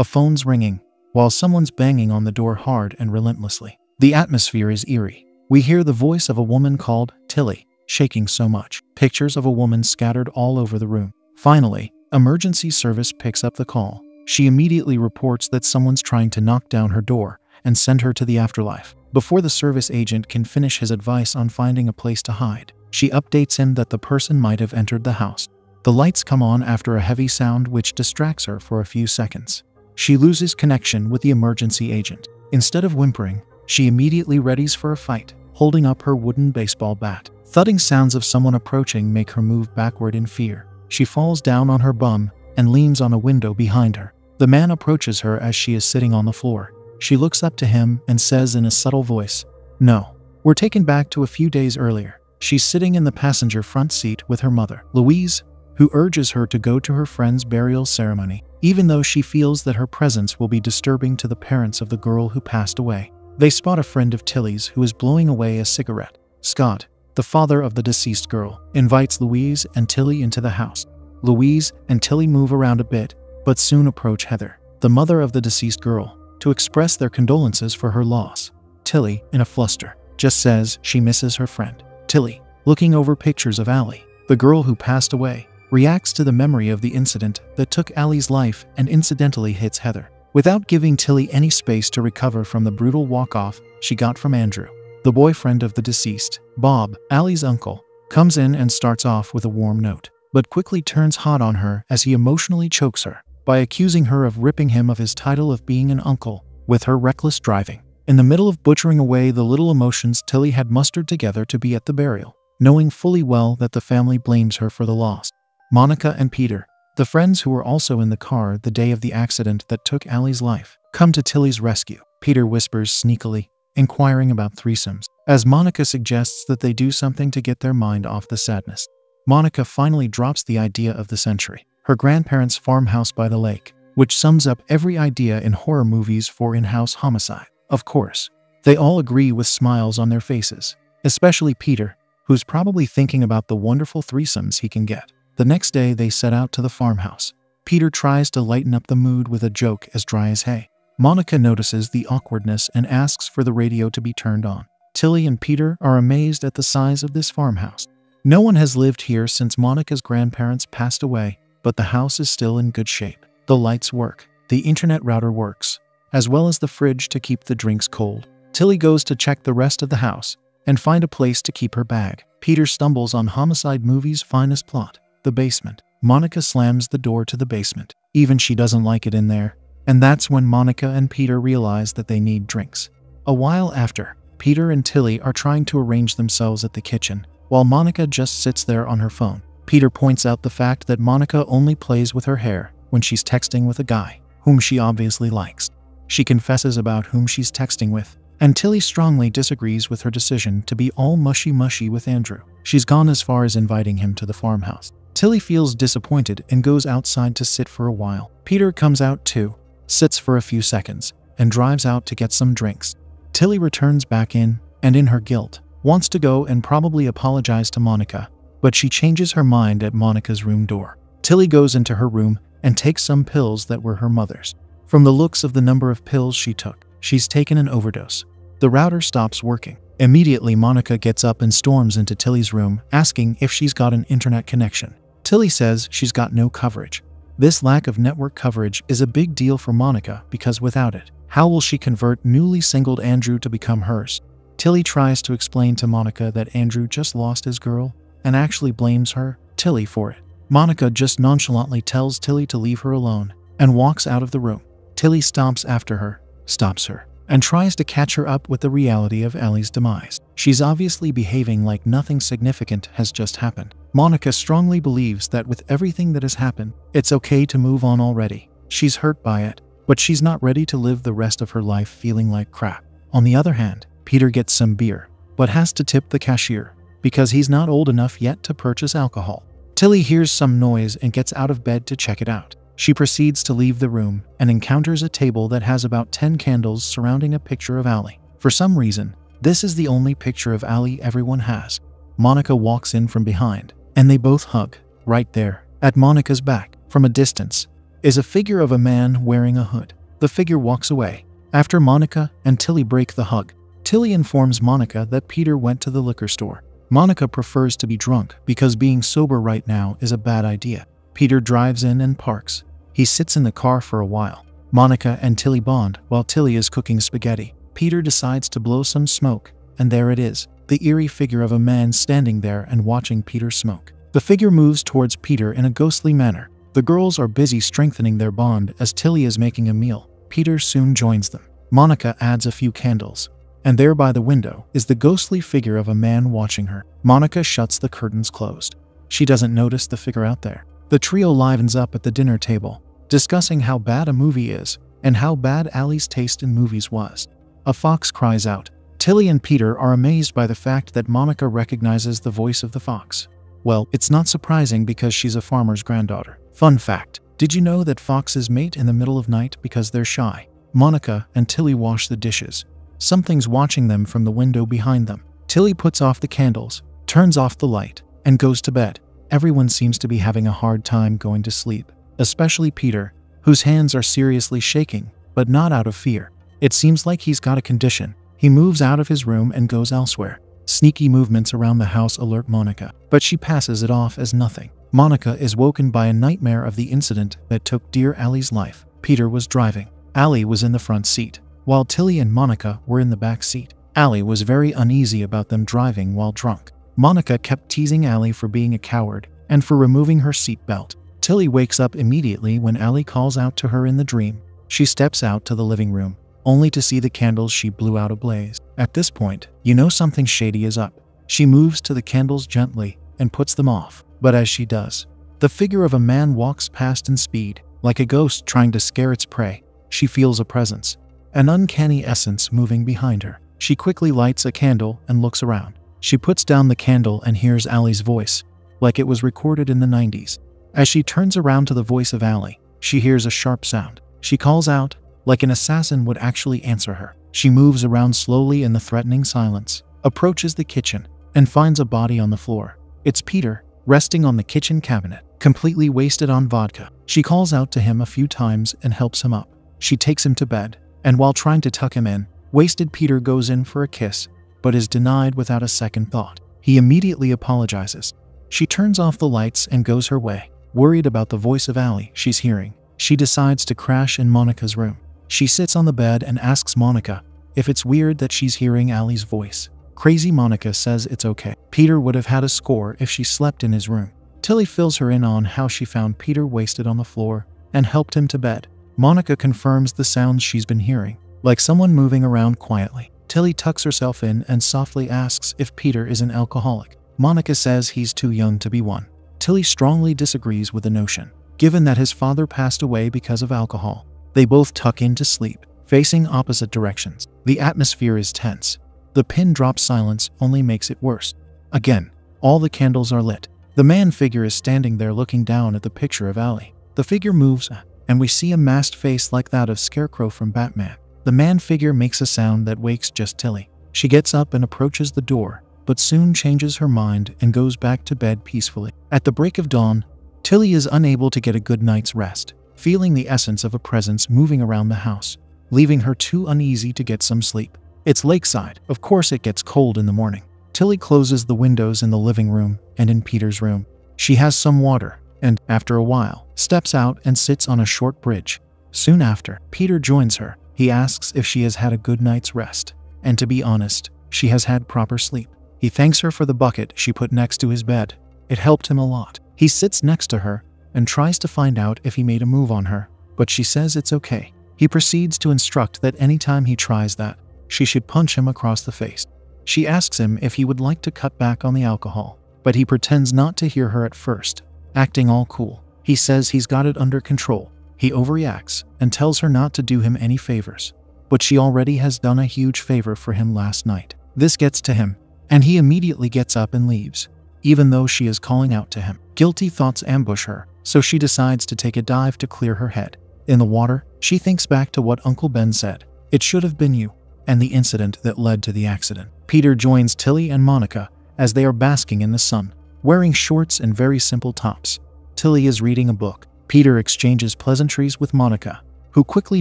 A phone's ringing, while someone's banging on the door hard and relentlessly. The atmosphere is eerie. We hear the voice of a woman called Tilly, shaking so much. Pictures of a woman scattered all over the room. Finally, emergency service picks up the call. She immediately reports that someone's trying to knock down her door and send her to the afterlife. Before the service agent can finish his advice on finding a place to hide, she updates him that the person might have entered the house. The lights come on after a heavy sound which distracts her for a few seconds. She loses connection with the emergency agent. Instead of whimpering, she immediately readies for a fight, holding up her wooden baseball bat. Thudding sounds of someone approaching make her move backward in fear. She falls down on her bum and leans on a window behind her. The man approaches her as she is sitting on the floor. She looks up to him and says in a subtle voice, "No." We're taken back to a few days earlier. She's sitting in the passenger front seat with her mother, Louise, who urges her to go to her friend's burial ceremony, even though she feels that her presence will be disturbing to the parents of the girl who passed away. They spot a friend of Tilly's who is blowing away a cigarette. Scott, the father of the deceased girl, invites Louise and Tilly into the house. Louise and Tilly move around a bit, but soon approach Heather, the mother of the deceased girl, to express their condolences for her loss. Tilly, in a fluster, just says she misses her friend. Tilly, looking over pictures of Allie, the girl who passed away, reacts to the memory of the incident that took Allie's life and incidentally hits Heather. Without giving Tilly any space to recover from the brutal walk-off she got from Andrew, the boyfriend of the deceased, Bob, Allie's uncle, comes in and starts off with a warm note, but quickly turns hot on her as he emotionally chokes her by accusing her of ripping him of his title of being an uncle with her reckless driving. In the middle of butchering away the little emotions Tilly had mustered together to be at the burial, knowing fully well that the family blames her for the loss, Monica and Peter, the friends who were also in the car the day of the accident that took Allie's life, come to Tilly's rescue. Peter whispers sneakily, inquiring about threesomes, as Monica suggests that they do something to get their mind off the sadness. Monica finally drops the idea of the century, her grandparents' farmhouse by the lake, which sums up every idea in horror movies for in-house homicide. Of course, they all agree with smiles on their faces, especially Peter, who's probably thinking about the wonderful threesomes he can get. The next day they set out to the farmhouse. Peter tries to lighten up the mood with a joke as dry as hay. Monica notices the awkwardness and asks for the radio to be turned on. Tilly and Peter are amazed at the size of this farmhouse. No one has lived here since Monica's grandparents passed away, but the house is still in good shape. The lights work, the internet router works, as well as the fridge to keep the drinks cold. Tilly goes to check the rest of the house and find a place to keep her bag. Peter stumbles on homicide movie's finest plot, the basement. Monica slams the door to the basement. Even she doesn't like it in there. And that's when Monica and Peter realize that they need drinks. A while after, Peter and Tilly are trying to arrange themselves at the kitchen, while Monica just sits there on her phone. Peter points out the fact that Monica only plays with her hair when she's texting with a guy, whom she obviously likes. She confesses about whom she's texting with, and Tilly strongly disagrees with her decision to be all mushy-mushy with Andrew. She's gone as far as inviting him to the farmhouse. Tilly feels disappointed and goes outside to sit for a while. Peter comes out too, sits for a few seconds, and drives out to get some drinks. Tilly returns back in, and in her guilt, wants to go and probably apologize to Monica, but she changes her mind at Monica's room door. Tilly goes into her room and takes some pills that were her mother's. From the looks of the number of pills she took, she's taken an overdose. The router stops working. Immediately, Monica gets up and storms into Tilly's room, asking if she's got an internet connection. Tilly says she's got no coverage. This lack of network coverage is a big deal for Monica because without it, how will she convert newly singled Andrew to become hers? Tilly tries to explain to Monica that Andrew just lost his girl and actually blames Tilly for it. Monica just nonchalantly tells Tilly to leave her alone and walks out of the room. Tilly stomps after her, stops her, and tries to catch her up with the reality of Allie's demise. She's obviously behaving like nothing significant has just happened. Monica strongly believes that with everything that has happened, it's okay to move on already. She's hurt by it, but she's not ready to live the rest of her life feeling like crap. On the other hand, Peter gets some beer, but has to tip the cashier because he's not old enough yet to purchase alcohol. Tilly hears some noise and gets out of bed to check it out. She proceeds to leave the room and encounters a table that has about 10 candles surrounding a picture of Allie. For some reason, this is the only picture of Allie everyone has. Monica walks in from behind, and they both hug, right there, at Monica's back. From a distance, is a figure of a man wearing a hood. The figure walks away. After Monica and Tilly break the hug, Tilly informs Monica that Peter went to the liquor store. Monica prefers to be drunk because being sober right now is a bad idea. Peter drives in and parks. He sits in the car for a while. Monica and Tilly bond while Tilly is cooking spaghetti. Peter decides to blow some smoke, and there it is, the eerie figure of a man standing there and watching Peter smoke. The figure moves towards Peter in a ghostly manner. The girls are busy strengthening their bond as Tilly is making a meal. Peter soon joins them. Monica adds a few candles, and there by the window is the ghostly figure of a man watching her. Monica shuts the curtains closed. She doesn't notice the figure out there. The trio livens up at the dinner table, discussing how bad a movie is and how bad Allie's taste in movies was. A fox cries out. Tilly and Peter are amazed by the fact that Monica recognizes the voice of the fox. Well, it's not surprising because she's a farmer's granddaughter. Fun fact, did you know that foxes mate in the middle of night because they're shy? Monica and Tilly wash the dishes. Something's watching them from the window behind them. Tilly puts off the candles, turns off the light, and goes to bed. Everyone seems to be having a hard time going to sleep, especially Peter, whose hands are seriously shaking, but not out of fear. It seems like he's got a condition. He moves out of his room and goes elsewhere. Sneaky movements around the house alert Monica, but she passes it off as nothing. Monica is woken by a nightmare of the incident that took dear Allie's life. Peter was driving. Allie was in the front seat, while Tilly and Monica were in the back seat. Allie was very uneasy about them driving while drunk. Monica kept teasing Allie for being a coward and for removing her seatbelt. Tilly wakes up immediately when Allie calls out to her in the dream. She steps out to the living room, only to see the candles she blew out ablaze. At this point, you know something shady is up. She moves to the candles gently and puts them off. But as she does, the figure of a man walks past in speed, like a ghost trying to scare its prey. She feels a presence, an uncanny essence moving behind her. She quickly lights a candle and looks around. She puts down the candle and hears Allie's voice, like it was recorded in the 90s. As she turns around to the voice of Allie, she hears a sharp sound. She calls out, like an assassin would actually answer her. She moves around slowly in the threatening silence, approaches the kitchen, and finds a body on the floor. It's Peter, resting on the kitchen cabinet, completely wasted on vodka. She calls out to him a few times and helps him up. She takes him to bed, and while trying to tuck him in, wasted Peter goes in for a kiss, but is denied without a second thought. He immediately apologizes. She turns off the lights and goes her way. Worried about the voice of Allie she's hearing, she decides to crash in Monica's room. She sits on the bed and asks Monica if it's weird that she's hearing Allie's voice. Crazy Monica says it's okay. Peter would have had a score if she slept in his room. Tilly fills her in on how she found Peter wasted on the floor and helped him to bed. Monica confirms the sounds she's been hearing, like someone moving around quietly. Tilly tucks herself in and softly asks if Peter is an alcoholic. Monica says he's too young to be one. Tilly strongly disagrees with the notion, given that his father passed away because of alcohol. They both tuck in to sleep, facing opposite directions. The atmosphere is tense. The pin-drop silence only makes it worse. Again, all the candles are lit. The man figure is standing there looking down at the picture of Allie. The figure moves, and we see a masked face like that of Scarecrow from Batman. The man figure makes a sound that wakes just Tilly. She gets up and approaches the door, but soon changes her mind and goes back to bed peacefully. At the break of dawn, Tilly is unable to get a good night's rest, feeling the essence of a presence moving around the house, leaving her too uneasy to get some sleep. It's lakeside. Of course it gets cold in the morning. Tilly closes the windows in the living room and in Peter's room. She has some water and, after a while, steps out and sits on a short bridge. Soon after, Peter joins her. He asks if she has had a good night's rest, and to be honest, she has had proper sleep. He thanks her for the bucket she put next to his bed. It helped him a lot. He sits next to her and tries to find out if he made a move on her, but she says it's okay. He proceeds to instruct that anytime he tries that, she should punch him across the face. She asks him if he would like to cut back on the alcohol, but he pretends not to hear her at first, acting all cool. He says he's got it under control. He overreacts and tells her not to do him any favors, but she already has done a huge favor for him last night. This gets to him, and he immediately gets up and leaves, even though she is calling out to him. Guilty thoughts ambush her, so she decides to take a dive to clear her head. In the water, she thinks back to what Uncle Ben said. It should have been you, and the incident that led to the accident. Peter joins Tilly and Monica as they are basking in the sun, wearing shorts and very simple tops. Tilly is reading a book. Peter exchanges pleasantries with Monica, who quickly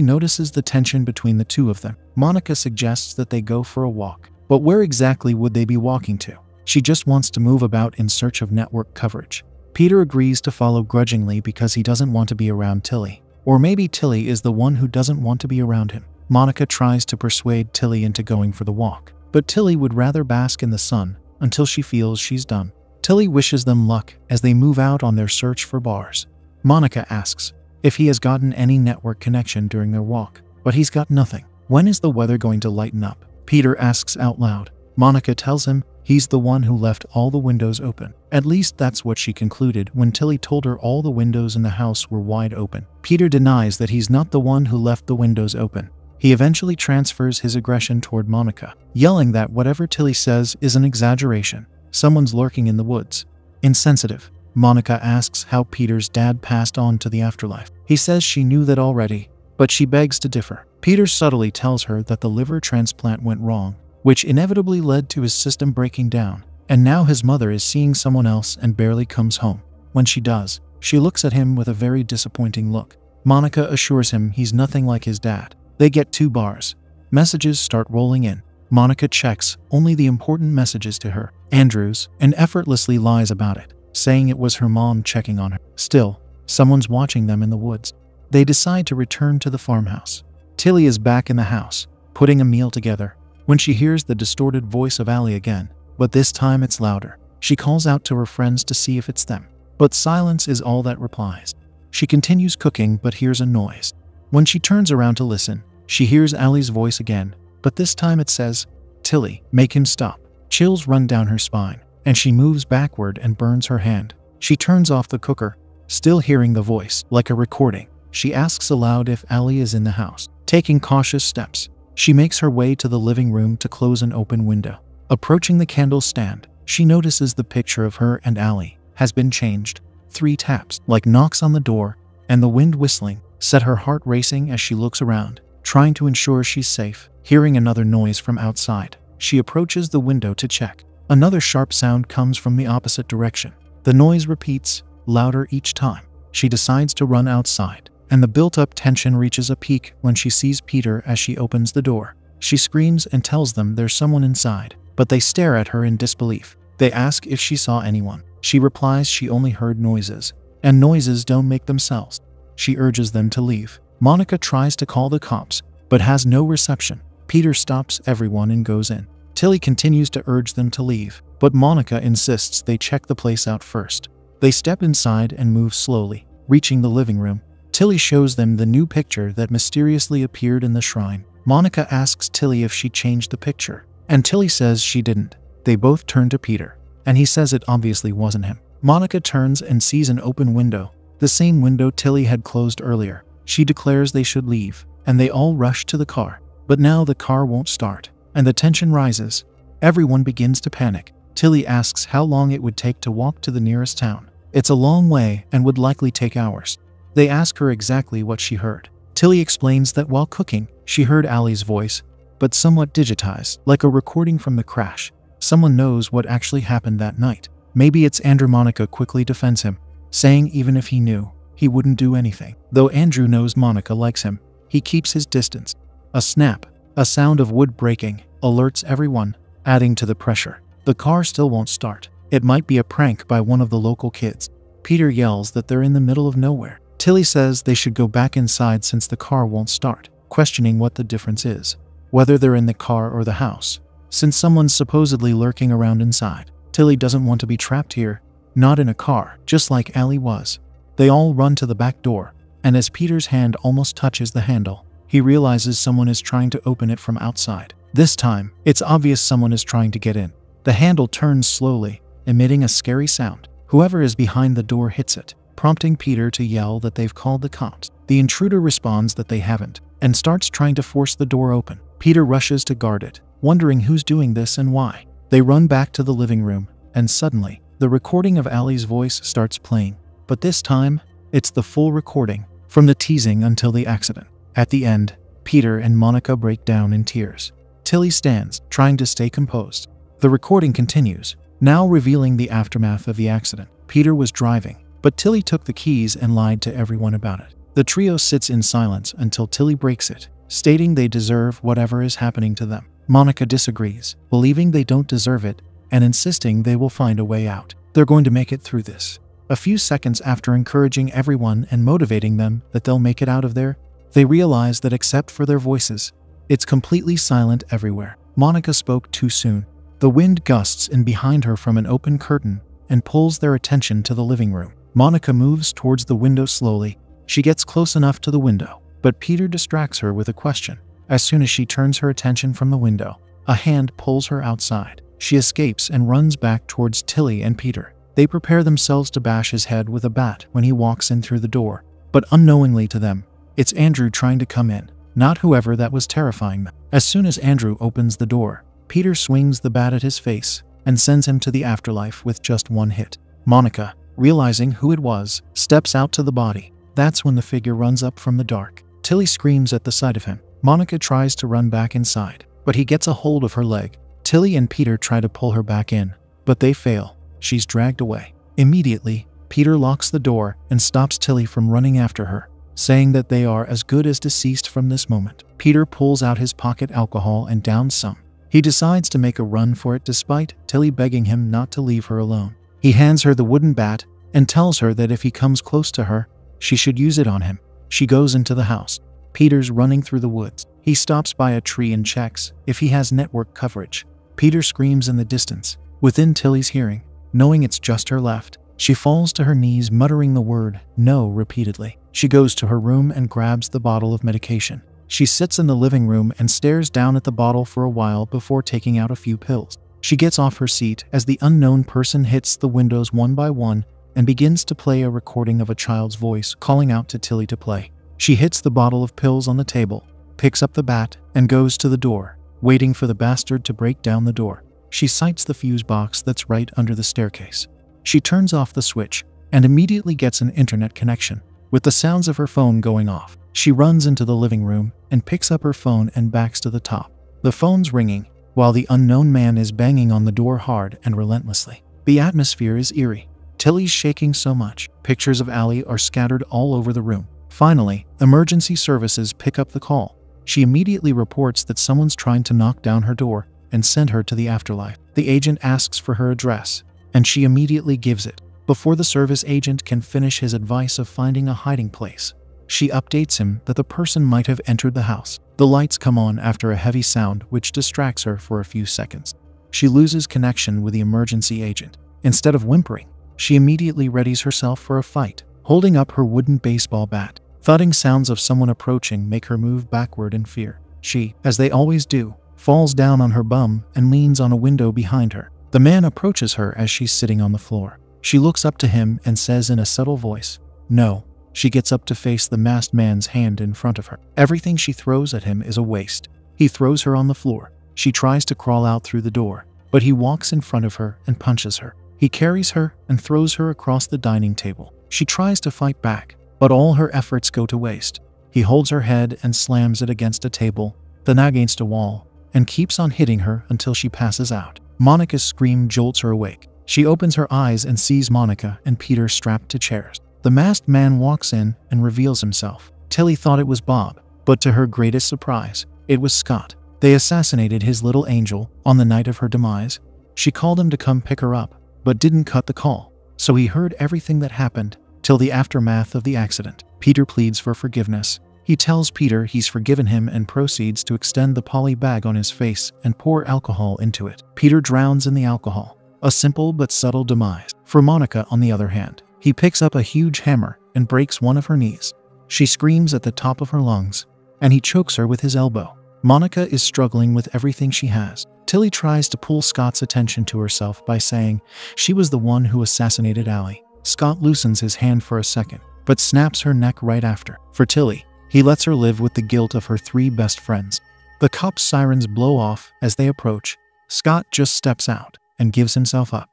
notices the tension between the two of them. Monica suggests that they go for a walk. But where exactly would they be walking to? She just wants to move about in search of network coverage. Peter agrees to follow grudgingly because he doesn't want to be around Tilly. Or maybe Tilly is the one who doesn't want to be around him. Monica tries to persuade Tilly into going for the walk, but Tilly would rather bask in the sun until she feels she's done. Tilly wishes them luck as they move out on their search for bars. Monica asks if he has gotten any network connection during their walk, but he's got nothing. When is the weather going to lighten up? Peter asks out loud. Monica tells him he's the one who left all the windows open. At least that's what she concluded when Tilly told her all the windows in the house were wide open. Peter denies that he's not the one who left the windows open. He eventually transfers his aggression toward Monica, yelling that whatever Tilly says is an exaggeration. Someone's lurking in the woods. Insensitive. Monica asks how Peter's dad passed on to the afterlife. He says she knew that already, but she begs to differ. Peter subtly tells her that the liver transplant went wrong, which inevitably led to his system breaking down, and now his mother is seeing someone else and barely comes home. When she does, she looks at him with a very disappointing look. Monica assures him he's nothing like his dad. They get 2 bars. Messages start rolling in. Monica checks only the important messages to her. Andrews, and effortlessly lies about it, saying it was her mom checking on her. Still, someone's watching them in the woods. They decide to return to the farmhouse. Tilly is back in the house, putting a meal together, when she hears the distorted voice of Allie again, but this time it's louder. She calls out to her friends to see if it's them, but silence is all that replies. She continues cooking but hears a noise. When she turns around to listen, she hears Allie's voice again, but this time it says, "Tilly, make him stop." Chills run down her spine, and she moves backward and burns her hand. She turns off the cooker, still hearing the voice, like a recording. She asks aloud if Allie is in the house. Taking cautious steps, she makes her way to the living room to close an open window. Approaching the candle stand, she notices the picture of her and Allie has been changed. 3 taps, like knocks on the door, and the wind whistling, set her heart racing as she looks around, trying to ensure she's safe. Hearing another noise from outside, she approaches the window to check. Another sharp sound comes from the opposite direction. The noise repeats, louder each time. She decides to run outside, and the built-up tension reaches a peak when she sees Peter as she opens the door. She screams and tells them there's someone inside, but they stare at her in disbelief. They ask if she saw anyone. She replies she only heard noises, and noises don't make themselves. She urges them to leave. Monica tries to call the cops, but has no reception. Peter stops everyone and goes in. Tilly continues to urge them to leave, but Monica insists they check the place out first. They step inside and move slowly, reaching the living room. Tilly shows them the new picture that mysteriously appeared in the shrine. Monica asks Tilly if she changed the picture, and Tilly says she didn't. They both turn to Peter, and he says it obviously wasn't him. Monica turns and sees an open window, the same window Tilly had closed earlier. She declares they should leave, and they all rush to the car. But now the car won't start, and the tension rises. Everyone begins to panic. Tilly asks how long it would take to walk to the nearest town. It's a long way and would likely take hours. They ask her exactly what she heard. Tilly explains that while cooking, she heard Allie's voice, but somewhat digitized, like a recording from the crash. Someone knows what actually happened that night. Maybe it's Andrew. Monica quickly defends him, saying even if he knew, he wouldn't do anything. Though Andrew knows Monica likes him, he keeps his distance. A snap, a sound of wood breaking, alerts everyone, adding to the pressure. The car still won't start. It might be a prank by one of the local kids. Peter yells that they're in the middle of nowhere. Tilly says they should go back inside since the car won't start, questioning what the difference is, whether they're in the car or the house, since someone's supposedly lurking around inside. Tilly doesn't want to be trapped here, not in a car, just like Allie was. They all run to the back door, and as Peter's hand almost touches the handle, he realizes someone is trying to open it from outside. This time, it's obvious someone is trying to get in. The handle turns slowly, emitting a scary sound. Whoever is behind the door hits it, prompting Peter to yell that they've called the cops. The intruder responds that they haven't, and starts trying to force the door open. Peter rushes to guard it, wondering who's doing this and why. They run back to the living room, and suddenly, the recording of Allie's voice starts playing. But this time, it's the full recording, from the teasing until the accident. At the end, Peter and Monica break down in tears. Tilly stands, trying to stay composed. The recording continues, now revealing the aftermath of the accident. Peter was driving, but Tilly took the keys and lied to everyone about it. The trio sits in silence until Tilly breaks it, stating they deserve whatever is happening to them. Monica disagrees, believing they don't deserve it and insisting they will find a way out. They're going to make it through this. A few seconds after encouraging everyone and motivating them that they'll make it out of there, they realize that except for their voices, it's completely silent everywhere. Monica spoke too soon. The wind gusts in behind her from an open curtain and pulls their attention to the living room. Monica moves towards the window slowly. She gets close enough to the window, but Peter distracts her with a question. As soon as she turns her attention from the window, a hand pulls her outside. She escapes and runs back towards Tilly and Peter. They prepare themselves to bash his head with a bat when he walks in through the door, but unknowingly to them, it's Andrew trying to come in, not whoever that was terrifying them. As soon as Andrew opens the door, Peter swings the bat at his face and sends him to the afterlife with just one hit. Monica, realizing who it was, steps out to the body. That's when the figure runs up from the dark. Tilly screams at the sight of him. Monica tries to run back inside, but he gets a hold of her leg. Tilly and Peter try to pull her back in, but they fail. She's dragged away. Immediately, Peter locks the door and stops Tilly from running after her, saying that they are as good as deceased from this moment. Peter pulls out his pocket alcohol and downs some. He decides to make a run for it despite Tilly begging him not to leave her alone. He hands her the wooden bat and tells her that if he comes close to her, she should use it on him. She goes into the house. Peter's running through the woods. He stops by a tree and checks if he has network coverage. Peter screams in the distance, within Tilly's hearing. Knowing it's just her left, she falls to her knees muttering the word "no" repeatedly. She goes to her room and grabs the bottle of medication. She sits in the living room and stares down at the bottle for a while before taking out a few pills. She gets off her seat as the unknown person hits the windows one by one and begins to play a recording of a child's voice calling out to Tilly to play. She hits the bottle of pills on the table, picks up the bat, and goes to the door, waiting for the bastard to break down the door. She sights the fuse box that's right under the staircase. She turns off the switch and immediately gets an internet connection, with the sounds of her phone going off. She runs into the living room and picks up her phone and backs to the top. The phone's ringing, while the unknown man is banging on the door hard and relentlessly. The atmosphere is eerie. Tilly's shaking so much. Pictures of Allie are scattered all over the room. Finally, emergency services pick up the call. She immediately reports that someone's trying to knock down her door and send her to the afterlife. The agent asks for her address, and she immediately gives it. Before the service agent can finish his advice of finding a hiding place, she updates him that the person might have entered the house. The lights come on after a heavy sound which distracts her for a few seconds. She loses connection with the emergency agent. Instead of whimpering, she immediately readies herself for a fight, holding up her wooden baseball bat. Thudding sounds of someone approaching make her move backward in fear. She, as they always do, falls down on her bum and leans on a window behind her. The man approaches her as she's sitting on the floor. She looks up to him and says in a subtle voice, "No." She gets up to face the masked man's hand in front of her. Everything she throws at him is a waste. He throws her on the floor. She tries to crawl out through the door, but he walks in front of her and punches her. He carries her and throws her across the dining table. She tries to fight back, but all her efforts go to waste. He holds her head and slams it against a table, then against a wall, and keeps on hitting her until she passes out. Monica's scream jolts her awake. She opens her eyes and sees Monica and Peter strapped to chairs. The masked man walks in and reveals himself. Tilly thought it was Bob, but to her greatest surprise, it was Scott. They assassinated his little angel on the night of her demise. She called him to come pick her up, but didn't cut the call, so he heard everything that happened till the aftermath of the accident. Peter pleads for forgiveness. He tells Peter he's forgiven him and proceeds to extend the poly bag on his face and pour alcohol into it. Peter drowns in the alcohol, a simple but subtle demise. For Monica, on the other hand, he picks up a huge hammer and breaks one of her knees. She screams at the top of her lungs, and he chokes her with his elbow. Monica is struggling with everything she has. Tilly tries to pull Scott's attention to herself by saying she was the one who assassinated Allie. Scott loosens his hand for a second, but snaps her neck right after. For Tilly, he lets her live with the guilt of her 3 best friends. The cops' sirens blow off as they approach. Scott just steps out and gives himself up.